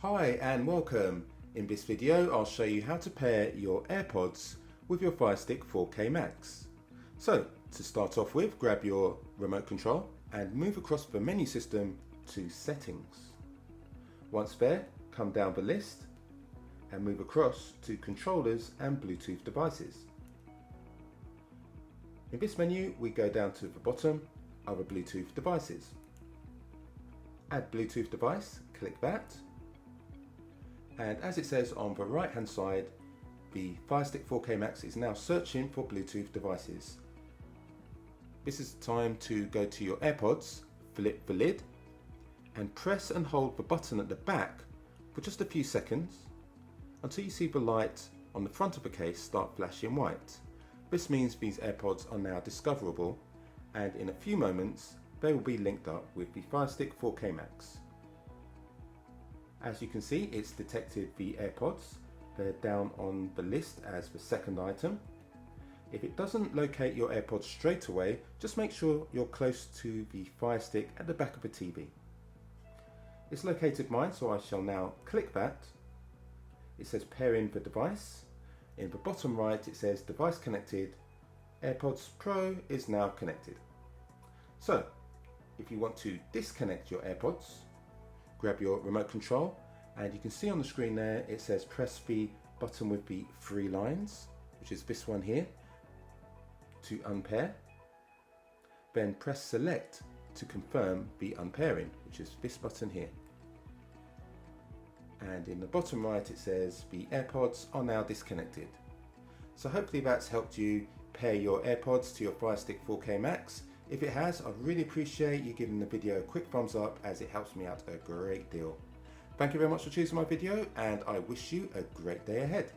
Hi and welcome. In this video I'll show you how to pair your AirPods with your Firestick 4K Max. So to start off with, grab your remote control and move across the menu system to Settings. Once there, come down the list and move across to Controllers and Bluetooth Devices. In this menu we go down to the bottom, Other Bluetooth Devices. Add Bluetooth device, click that. And as it says on the right hand side, the Firestick 4K Max is now searching for Bluetooth devices. This is the time to go to your AirPods, flip the lid and press and hold the button at the back for just a few seconds until you see the light on the front of the case start flashing white. This means these AirPods are now discoverable, and in a few moments they will be linked up with the Firestick 4K Max. As you can see, it's detected the AirPods. They're down on the list as the second item. If it doesn't locate your AirPods straight away, just make sure you're close to the Firestick at the back of the TV. It's located mine, so I shall now click that. It says pairing the device. In the bottom right it says device connected. AirPods Pro is now connected. So if you want to disconnect your AirPods, grab your remote control and you can see on the screen there it says press the button with the 3 lines, which is this one here, to unpair. Then press select to confirm the unpairing, which is this button here. And in the bottom right it says the AirPods are now disconnected. So hopefully that's helped you pair your AirPods to your Firestick 4K Max. If it has, I'd really appreciate you giving the video a quick thumbs up, as it helps me out a great deal. Thank you very much for choosing my video, and I wish you a great day ahead.